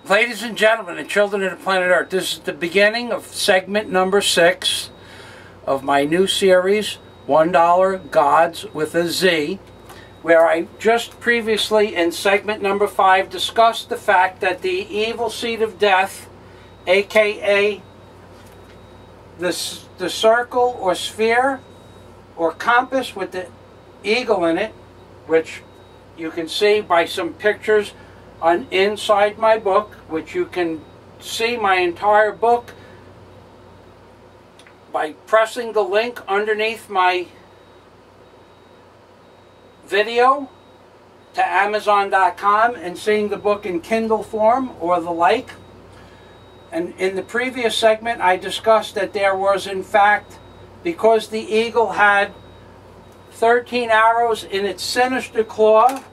Ladies and gentlemen and children of the planet Earth, this is the beginning of segment number 6 of my new series, $1Gods with a Z, where I just previously in segment number 5 discussed the fact that the evil seed of death, aka the circle or sphere or compass with the eagle in it, which you can see by some pictures on inside my book, which you can see my entire book by pressing the link underneath my video to Amazon.com and seeing the book in Kindle form or the like. And in the previous segment I discussed that there was, in fact, because the eagle had 13 arrows in its sinister claw,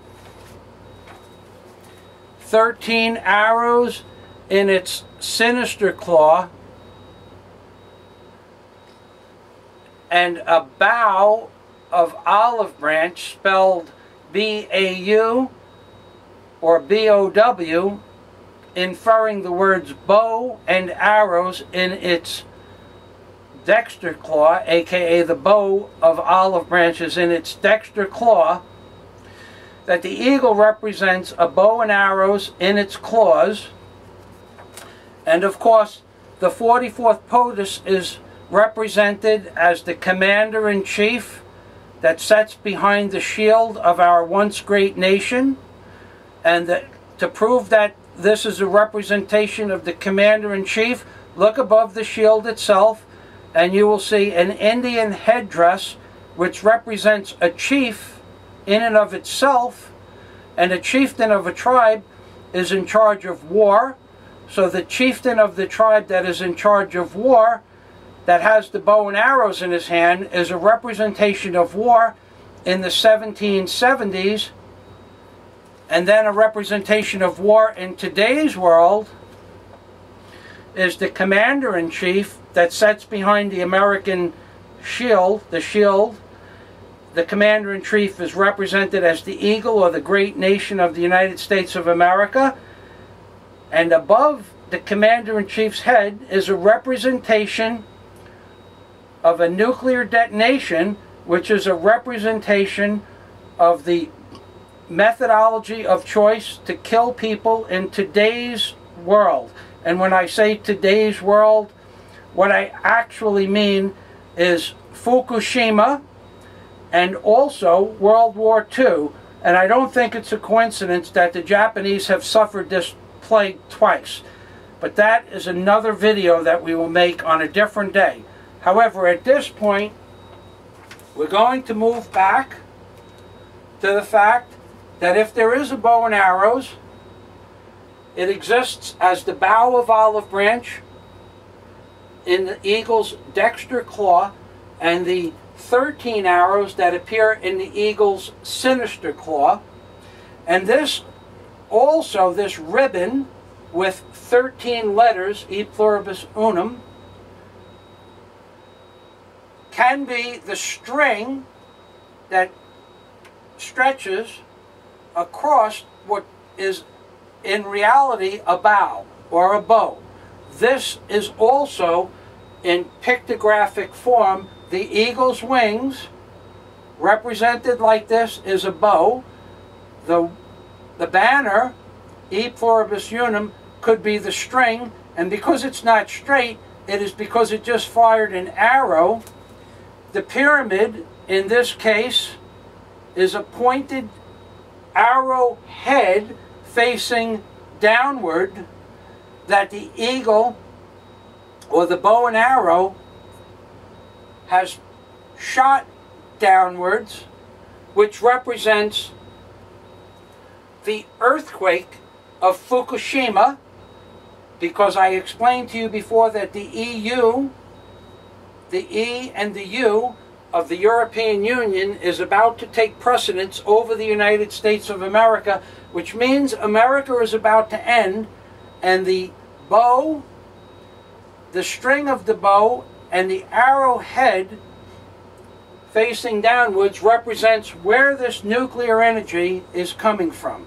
13 arrows in its sinister claw, and a bough of olive branch spelled B-A-U or B-O-W, inferring the words bow and arrows in its dexter claw, aka the bow of olive branches in its dexter claw, that the eagle represents a bow and arrows in its claws. And of course the 44th POTUS is represented as the commander-in-chief that sits behind the shield of our once great nation. And to prove that this is a representation of the commander-in-chief, look above the shield itself and you will see an Indian headdress which represents a chief in and of itself, and a chieftain of a tribe is in charge of war. So the chieftain of the tribe that is in charge of war, that has the bow and arrows in his hand, is a representation of war in the 1770s, and then a representation of war in today's world is the commander-in-chief that sits behind the American shield, the shield. The commander-in-chief is represented as the eagle or the great nation of the United States of America. And above the commander-in-chief's head is a representation of a nuclear detonation, which is a representation of the methodology of choice to kill people in today's world. And when I say today's world, what I actually mean is Fukushima, and also World War II. And I don't think it's a coincidence that the Japanese have suffered this plague twice. But that is another video that we will make on a different day. However, at this point, we're going to move back to the fact that if there is a bow and arrows, it exists as the bough of olive branch in the eagle's dexter claw, and the 13 arrows that appear in the eagle's sinister claw. And this also, this ribbon with 13 letters, E pluribus unum, can be the string that stretches across what is in reality a bow or a bow. This is also in pictographic form. The eagle's wings, represented like this, is a bow. The banner, E pluribus unum, could be the string, and because it's not straight, it is because it just fired an arrow. The pyramid, in this case, is a pointed arrow head facing downward, that the eagle, or the bow and arrow, has shot downwards, which represents the earthquake of Fukushima, because I explained to you before that the EU, the E and the U of the European Union is about to take precedence over the United States of America, which means America is about to end, and the bow, the string of the bow, and the arrowhead facing downwards represents where this nuclear energy is coming from.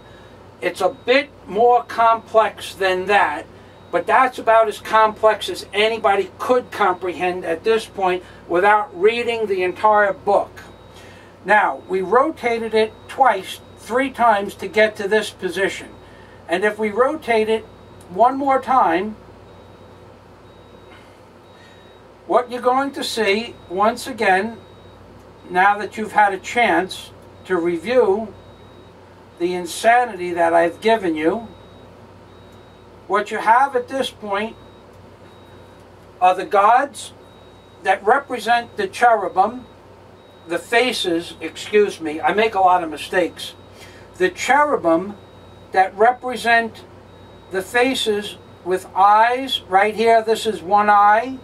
It's a bit more complex than that, but that's about as complex as anybody could comprehend at this point without reading the entire book. Now, we rotated it twice, 3 times to get to this position. And if we rotate it one more time, what you're going to see, once again, now that you've had a chance to review the insanity that I've given you, what you have at this point are the gods that represent the cherubim, the faces, excuse me, I make a lot of mistakes. The cherubim that represent the faces with eyes, right here, this is one eye,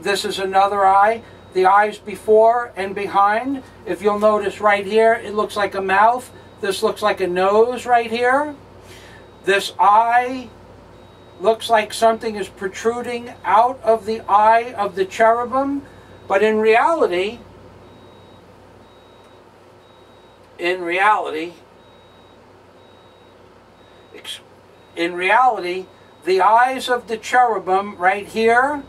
this is another eye, the eyes before and behind. If you'll notice right here, it looks like a mouth. This looks like a nose right here. This eye looks like something is protruding out of the eye of the cherubim, but in reality, the eyes of the cherubim right here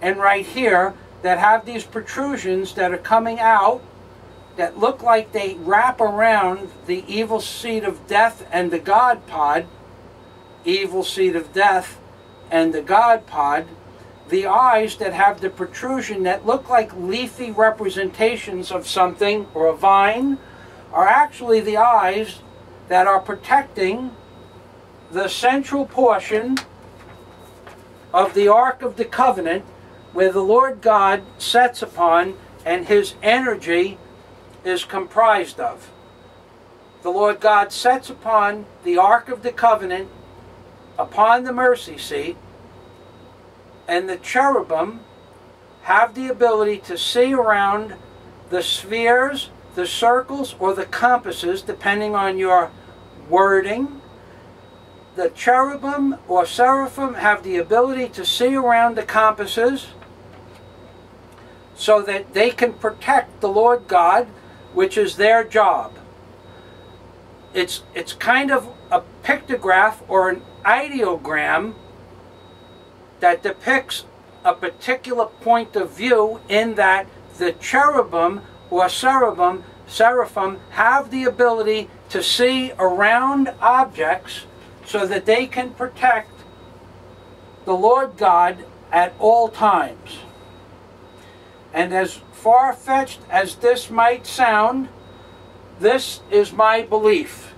and right here that have these protrusions that are coming out that look like they wrap around the evil seed of death and the God pod, evil seed of death and the God pod, the eyes that have the protrusion that look like leafy representations of something or a vine are actually the eyes that are protecting the central portion of the Ark of the Covenant where the Lord God sets upon and his energy is comprised of. The Lord God sets upon the Ark of the Covenant, upon the mercy seat, and the cherubim have the ability to see around the spheres, the circles, or the compasses, depending on your wording. The cherubim or seraphim have the ability to see around the compasses so that they can protect the Lord God, which is their job. It's kind of a pictograph or an ideogram that depicts a particular point of view, in that the cherubim or seraphim have the ability to see around objects so that they can protect the Lord God at all times. And as far-fetched as this might sound, this is my belief.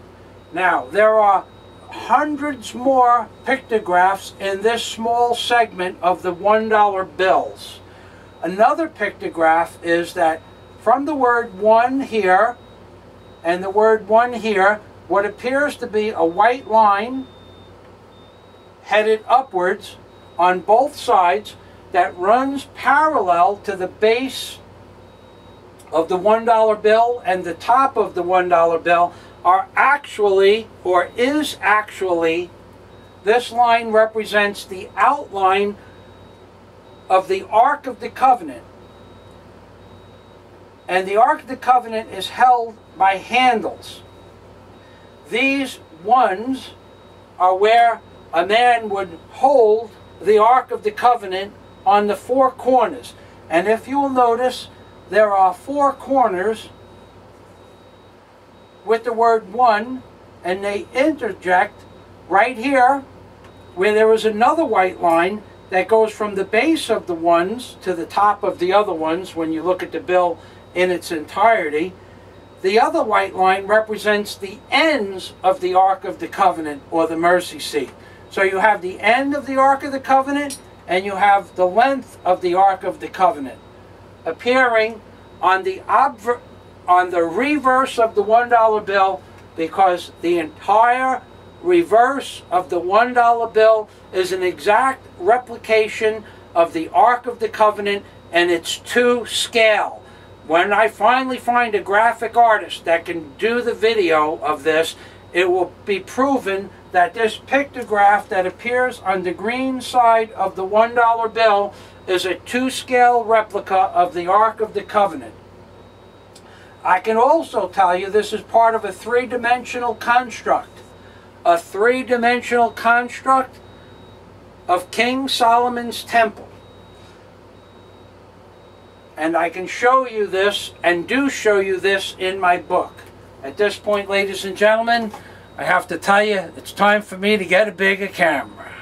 Now, there are hundreds more pictographs in this small segment of the $1 bills. Another pictograph is that from the word one here and the word one here, what appears to be a white line headed upwards on both sides that runs parallel to the base of the $1 bill and the top of the $1 bill are actually, or is actually, this line represents the outline of the Ark of the Covenant. And the Ark of the Covenant is held by handles. These ones are where a man would hold the Ark of the Covenant on the 4 corners. And if you will notice, there are 4 corners with the word one, and they interject right here where there is another white line that goes from the base of the ones to the top of the other ones when you look at the bill in its entirety. The other white line represents the ends of the Ark of the Covenant or the mercy seat. So you have the end of the Ark of the Covenant and you have the length of the Ark of the Covenant appearing on the reverse of the $1 bill, because the entire reverse of the $1 bill is an exact replication of the Ark of the Covenant, and it's to scale. When I finally find a graphic artist that can do the video of this, it will be proven that this pictograph that appears on the green side of the $1 bill is a to-scale replica of the Ark of the Covenant. I can also tell you this is part of a 3-dimensional construct. a three-dimensional construct of King Solomon's temple. And I can show you this, and do show you this in my book. At this point, ladies and gentlemen, I have to tell you, it's time for me to get a bigger camera.